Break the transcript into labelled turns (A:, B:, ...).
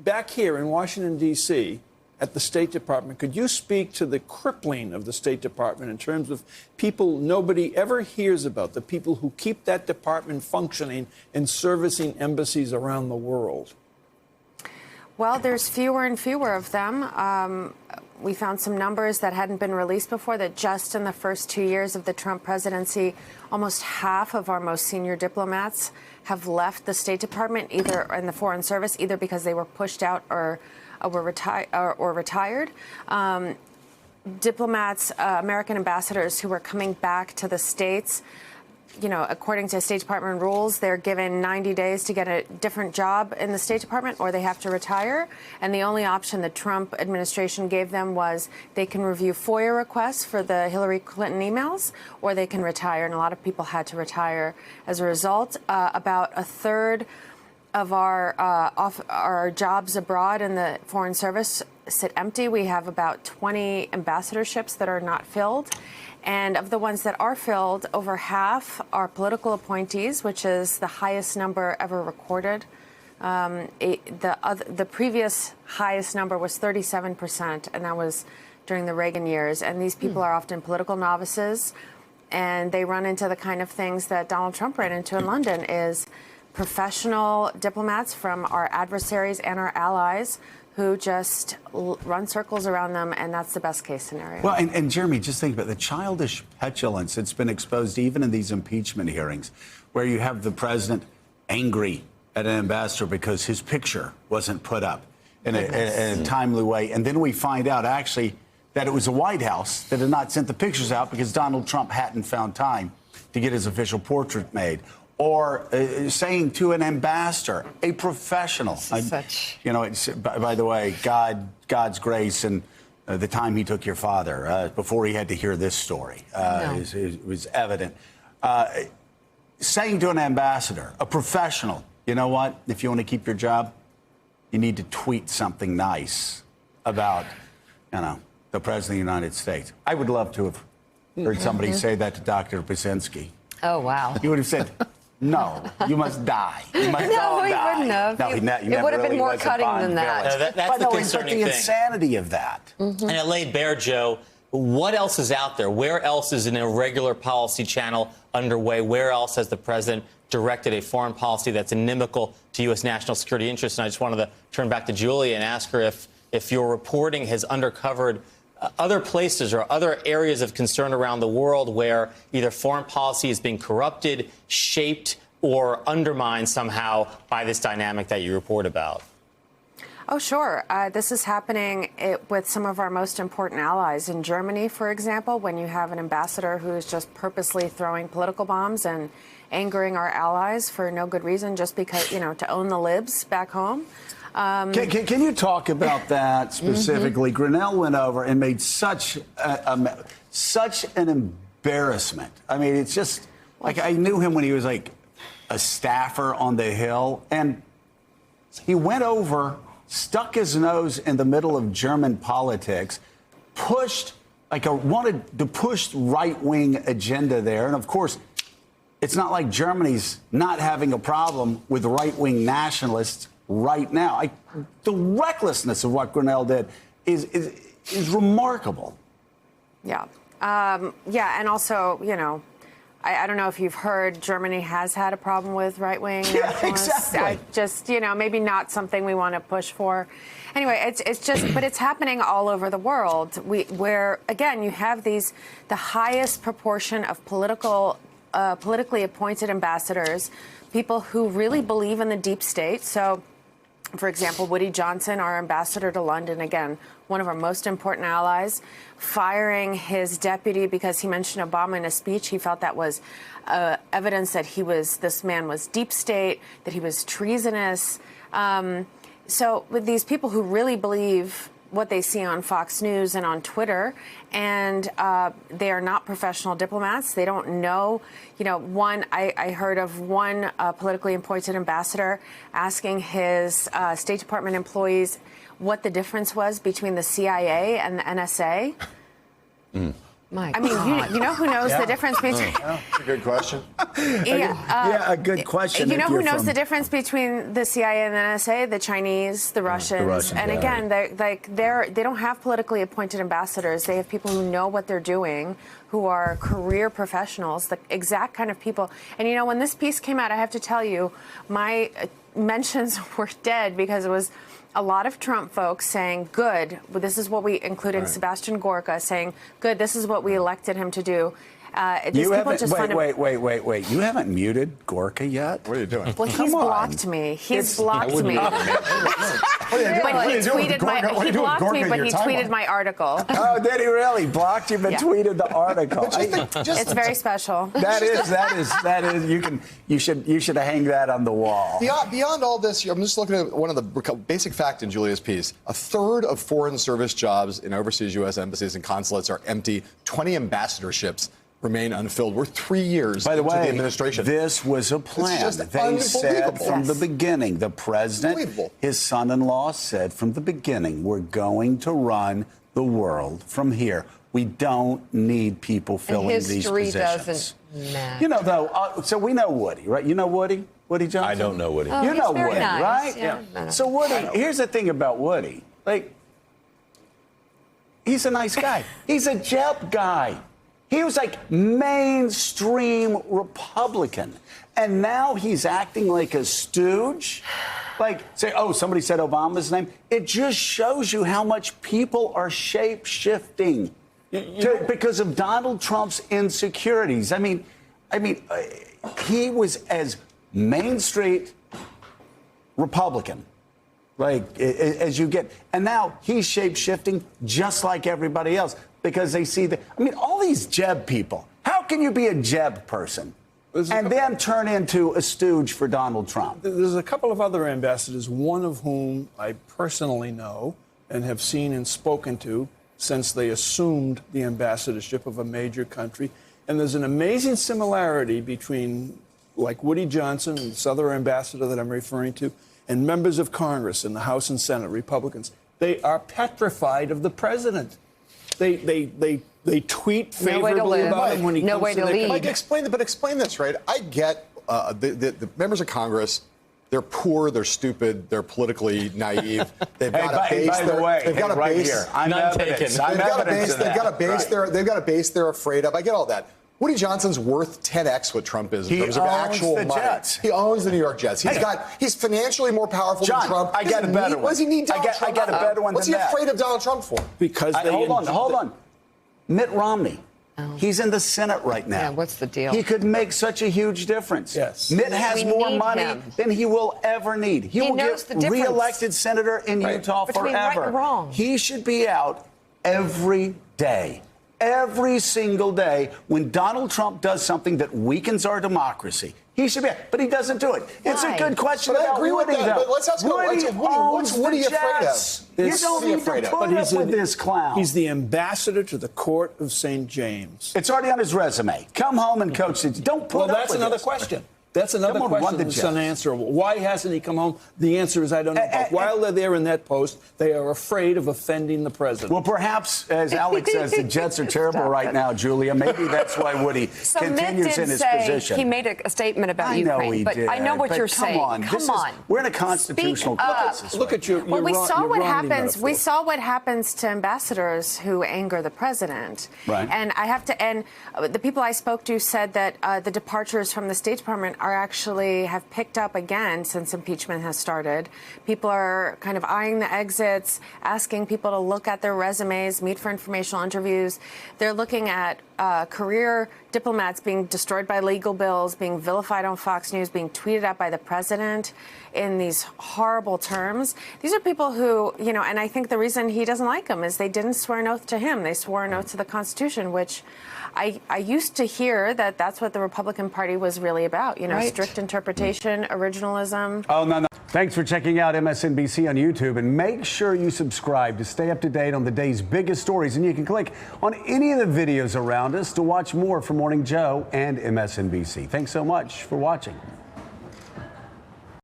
A: back here in Washington, D.C., at the State Department, could you speak to the crippling of the State Department in terms of people nobody ever hears about, the people who keep that department functioning and servicing embassies around the world?
B: Well, there's fewer and fewer of them. We found some numbers that hadn't been released before, that just in the first 2 years of the Trump presidency, almost half of our most senior diplomats have left the State Department, either in the Foreign Service, either because they were pushed out or were retired. Diplomats, American ambassadors who were coming back to the States, you know, according to State Department rules, they're given 90 days to get a different job in the State Department, or they have to retire. And the only option the Trump administration gave them was they can review FOIA requests for the Hillary Clinton emails, or they can retire. And a lot of people had to retire as a result. About a third of our jobs abroad in the Foreign Service sit empty. We have about 20 ambassadorships that are not filled. And of the ones that are filled, over half are political appointees, which is the highest number ever recorded. The previous highest number was 37%, and that was during the Reagan years. And these people are often political novices, and they run into the kind of things that Donald Trump ran into in London, is professional diplomats from our adversaries and our allies who just run circles around them, and that's the best case scenario.
C: Well, and Jeremy, just think about the childish petulance that's been exposed even in these impeachment hearings, where you have the president angry at an ambassador because his picture wasn't put up in a timely way. And then we find out, actually, that it was the White House that had not sent the pictures out because Donald Trump hadn't found time to get his official portrait made. Or saying to an ambassador, a professional, you know, it's, by the way, God's grace and the time he took your father before he had to hear this story it was evident. Saying to an ambassador, a professional, you know what? If you want to keep your job, you need to tweet something nice about, you know, the president of the United States. I would love to have heard somebody say that to Dr. Brzezinski.
D: Oh, wow.
C: He would have said, no, you must die. You must
D: no, he
C: die.
D: wouldn't have.
C: No,
D: it would have been more cutting than that.
E: That's the concerning thing.
C: The insanity of that.
E: And it laid bare, Joe, what else is out there? Where else is an irregular policy channel underway? Where else has the president directed a foreign policy that's inimical to U.S. national security interests? And I just wanted to turn back to Julia and ask her if your reporting has uncovered other places or other areas of concern around the world where either foreign policy is being corrupted, shaped, or undermined somehow by this dynamic that you report about.
B: Oh, sure. This is happening with some of our most important allies. In Germany, for example, when you have an ambassador who is just purposely throwing political bombs and angering our allies for no good reason, just because, you know, to own the libs back home.
C: Can you talk about that specifically? Grenell went over and made such an embarrassment. I mean, it's just like I knew him when he was like a staffer on the Hill, and he went over, stuck his nose in the middle of German politics, wanted to push right-wing agenda there, and of course, it's not like Germany's not having a problem with right-wing nationalists right now. The recklessness of what Grenell did is remarkable.
B: Yeah. And also, you know, I don't know if you've heard, Germany has had a problem with right-wing nationalists.
C: Exactly.
B: Just, you know, maybe not something we want to push for. Anyway, it's just, but it's happening all over the world. Where again, you have the highest proportion of politically appointed ambassadors, people who really believe in the deep state. So, for example, Woody Johnson, our ambassador to London, again, one of our most important allies, firing his deputy because he mentioned Obama in a speech. He felt that was evidence that this man was deep state, that he was treasonous. So with these people who really believe what they see on Fox News and on Twitter, and they are not professional diplomats. They don't know, you know, I heard of one politically appointed ambassador asking his State Department employees what the difference was between the CIA and the NSA.
D: My
B: I mean, you know who knows the difference between?
F: That's a good question.
C: Yeah, a good question.
B: You
C: if
B: know who
C: you're
B: knows
C: from-
B: the difference between the CIA and the NSA? The Chinese, the Russians, and
C: yeah.
B: again, they don't have politically appointed ambassadors. They have people who know what they're doing, who are career professionals, the exact kind of people. And you know, when this piece came out, I have to tell you, my mentions were dead because it was a lot of Trump folks saying, good, this is what we, including Sebastian Gorka, saying, good, this is what we elected him to do.
C: You haven't, wait. You haven't muted Gorka yet?
F: What are you doing?
B: Well, he's blocked me. He's blocked me. But he tweeted my artital.
C: Oh, did he really? Blocked you, but tweeted the article.
B: It's very special.
C: That is. You should hang that on the wall.
F: Beyond all this, I'm just looking at one of the basic fact in Julia's piece. A third of foreign service jobs in overseas U.S. embassies and consulates are empty. 20 ambassadorships remain unfilled. We're 3 years
C: By the
F: into
C: way,
F: the administration.
C: This was a plan.
F: This is just
C: They said
F: unbelievable.
C: from the beginning, the president, his son-in-law said from the beginning, we're going to run the world from here. We don't need people filling these
D: history
C: positions.
D: doesn't matter.
C: You know, though, so we know Woody, right? You know Woody? Woody Johnson?
G: I don't know Woody.
D: Oh,
C: You
D: he's
C: know
D: very
C: Woody,
D: nice.
C: right?
D: Yeah.
C: So Woody, here's the thing about Woody. Like, he's a nice guy. He's a Jeb guy. He was like mainstream Republican. And now he's acting like a stooge. Like, say, oh, somebody said Obama's name. It just shows you how much people are shape-shifting because of Donald Trump's insecurities. I mean, he was as Main Street Republican, like, as you get. And now he's shape-shifting just like everybody else because they see all these Jeb people. How can you be a Jeb person and then turn into a stooge for Donald Trump?
A: There's a couple of other ambassadors, one of whom I personally know and have seen and spoken to since they assumed the ambassadorship of a major country. And there's an amazing similarity between, like, Woody Johnson, this other ambassador that I'm referring to, and members of Congress in the House and Senate, Republicans. They are petrified of the president. They tweet favorably about him when he comes to their
F: Mike, explain this, right? I get the members of Congress. They're poor, they're stupid, they're politically naive. They've got a base. They've got a base they're afraid of. I get all that. Woody Johnson's worth 10x what Trump is in terms of actual money.
C: Jets.
F: He owns the New York Jets. He's financially more powerful than Trump.
C: I got a better one.
F: What does he need Donald Trump
C: I got a better one
F: What's
C: than
F: he
C: that.
F: afraid of Donald Trump for?
A: Because
C: hold on. Mitt Romney. He's in the Senate right now.
D: Yeah, what's the deal?
C: He could make such a huge difference.
A: Yes.
C: Mitt has
D: We
C: more
D: need
C: money
D: him.
C: than he will ever need. He will
D: knows
C: get
D: the difference.
C: reelected senator in Utah
D: Between right
C: forever.
D: and wrong.
C: He should be out every day. Every single day when Donald Trump does something that weakens our democracy. He should be out, but he doesn't do it. It's a good question
F: But I
C: about
F: agree with
C: Woody,
F: that,
C: though.
F: but let's ask what's Woody afraid of?
C: You don't need to put up with this clown.
A: He's the ambassador to the court of St. James.
C: It's already on his resume. Come home and coach it. Don't put
A: Well,
C: up
A: that's
C: with
A: another
C: this.
A: question. That's another
C: Come on, run
A: question
C: the
A: that's
C: Jets.
A: unanswerable. Why hasn't he come home? The answer is I don't know. But while they're there in that post, they are afraid of offending the president.
C: Well, perhaps, as Alex says, the Jets are terrible right now, Julia. Maybe that's why Woody
D: So
C: continues
D: Mitt
C: in
D: did
C: his
D: say
C: position.
D: he made a statement about
C: I know
D: Ukraine,
C: he
D: but
C: did,
D: I know what
C: but
D: you're
C: come
D: saying.
C: on,
D: Come on.
C: We're in a constitutional
D: Speak up.
C: crisis.
A: Look at you.
B: Well, we saw what happens. We
A: Metaphor.
B: saw what happens to ambassadors who anger the president.
C: Right.
B: And I have to. And the people I spoke to said that the departures from the State Department are actually have picked up again since impeachment has started. People are kind of eyeing the exits, asking people to look at their resumes, meet for informational interviews. They're looking at career diplomats being destroyed by legal bills, being vilified on Fox News, being tweeted at by the president in these horrible terms. These are people who, and I think the reason he doesn't like them is they didn't swear an oath to him. They swore an oath to the Constitution, which I used to hear that that's what the Republican Party was really about, strict interpretation, originalism.
C: Oh, no. Thanks for checking out MSNBC on YouTube, and make sure you subscribe to stay up to date on the day's biggest stories. And you can click on any of the videos around us to watch more from Morning Joe and MSNBC. Thanks so much for watching.